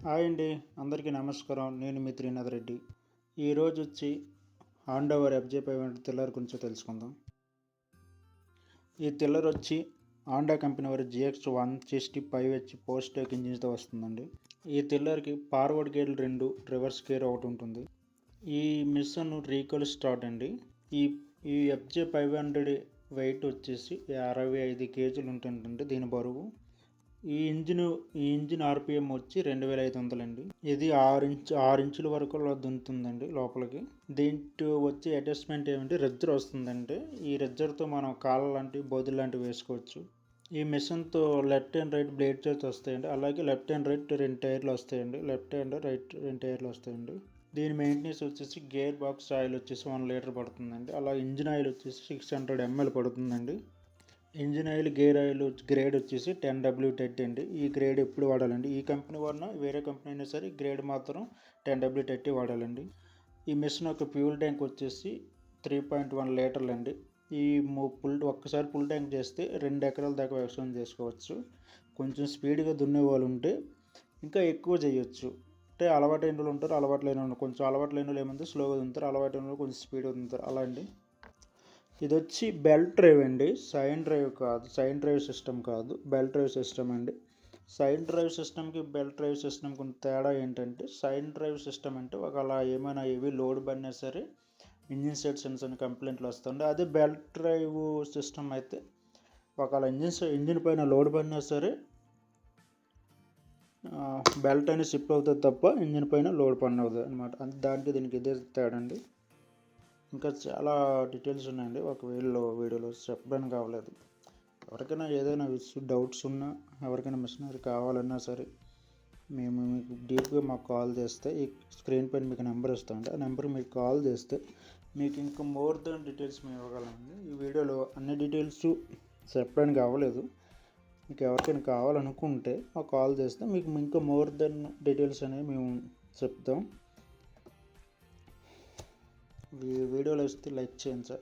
Hi అండి, అందరికీ నమస్కారం. నేను మీ త్రినాథ్ రెడ్డి. ఈరోజు వచ్చి హాండా వారి FJ500 టిల్లర్ గురించి తెలుసుకుందాం. ఈ టిల్లర్ వచ్చి హాండా కంపెనీ వారి GX160 5H పోస్ట్ టేక్ ఇంజిన్తో వస్తుందండి. ఈ టిల్లర్కి ఫార్వర్డ్ గేర్లు 2, రివర్స్ గేర్ ఒకటి ఉంటుంది. ఈ మిషన్ రీకోల్ స్టార్ట్ అండి. ఈ FJ500 వెయిట్ వచ్చేసి 65 కేజీలు ఉంటుందండి దీని బరువు. ఈ ఇంజిన్ RPM వచ్చి 2500 అండి. ఇది 6 ఇంచుల వరకు దుంతుందండి లోపలికి. దీంట్లో వచ్చే అటాచ్మెంట్ ఏమంటే రెజ్జర్ వస్తుందండి. ఈ రెజ్జర్తో మనం కాళ్ళ లాంటివి బోధులు లాంటివి వేసుకోవచ్చు. ఈ మిషన్తో లెఫ్ట్ అండ్ రైట్ బ్లేడ్ చేతి వస్తాయండి. అలాగే లెఫ్ట్ అండ్ రైట్ 2 టైర్లు వస్తాయండి. లెఫ్ట్ అండ్ రైట్ 2 టైర్లు వస్తాయండి. దీని మెయింటెనెన్స్ వచ్చేసి గేర్ బాక్స్ ఆయిల్ వచ్చేసి 1 లీటర్ పడుతుందండి. అలాగే ఇంజిన్ ఆయిల్ వచ్చేసి 600 ml పడుతుందండి. ఇంజిన్ ఆయిల్ గ్రేడ్ వచ్చేసి 10W30 అండి. ఈ గ్రేడ్ ఎప్పుడు వాడాలండి? ఈ కంపెనీ వాడినా వేరే కంపెనీ అయినా సరే గ్రేడ్ మాత్రం 10W30 వాడాలండి. ఈ మిషన్ యొక్క ఫ్యూల్ ట్యాంక్ వచ్చేసి 3.1 లీటర్లు అండి. ఈ ఒక్కసారి ఫుల్ ట్యాంక్ చేస్తే 2 ఎకరాల దాకా వ్యవసాయం చేసుకోవచ్చు. కొంచెం స్పీడ్గా దున్నే వాళ్ళు ఉంటే ఇంకా ఎక్కువ చేయొచ్చు. అంటే అలవాటైన వాళ్ళు ఉంటారు, అలవాటు లేని వాళ్ళు. కొంచెం అలవాటు లేని వాళ్ళు ఏమంటే స్లోగా దున్నుతారు, అలవాటు అయిన వాళ్ళు కొంచెం స్పీడ్గా దున్నుతారు. అలా అండి. ఇది వచ్చి బెల్ట్ డ్రైవ్ అండి, సైన్ డ్రైవ్ కాదు. సైన్ డ్రైవ్ సిస్టమ్ కాదు, బెల్ట్ డ్రైవ్ సిస్టమ్ అండి. సైన్ డ్రైవ్ సిస్టమ్కి బెల్ట్ డ్రైవ్ సిస్టమ్కి కొంత తేడా ఏంటంటే, సైన్ డ్రైవ్ సిస్టమ్ అంటే ఒకవేళ ఏమైనా ఏవి లోడ్ పడినా సరే ఇంజిన్ సెట్ సెన్స్ అని కంప్లైంట్లు వస్తుండే. అదే బెల్ట్ డ్రైవ్ సిస్టమ్ అయితే ఒకవేళ ఇంజిన్ పైన లోడ్ పడినా సరే బెల్ట్ అనేది షిఫ్ట్ అవుతుంది తప్ప ఇంజిన్ పైన లోడ్ పడినవుతుంది అనమాట. దానికి దీనికి ఇదే తేడా అండి. ఇంకా చాలా డీటెయిల్స్ ఉన్నాయండి, ఒక వీడియోలో చెప్పడానికి కావలేదు. ఎవరికైనా ఏదైనా డౌట్స్ ఉన్నా, ఎవరికైనా మిషనరీ కావాలన్నా సరే మేము మీకు డీప్గా మాకు కాల్ చేస్తే ఈ స్క్రీన్ పైన మీకు నెంబర్ ఇస్తామండి. ఆ నెంబర్ మీకు కాల్ చేస్తే మీకు ఇంకా మోర్ దెన్ డీటెయిల్స్ మేము ఇవ్వగలమండి. ఈ వీడియోలో అన్ని డీటెయిల్స్ చెప్పడానికి అవ్వలేదు. మీకు ఎవరికైనా కావాలనుకుంటే మాకు కాల్ చేస్తే మీకు ఇంకా మోర్ దెన్ డీటెయిల్స్ అనేవి మేము చెప్తాం. వీడియోలో వస్తే లైక్ చేయండి సార్.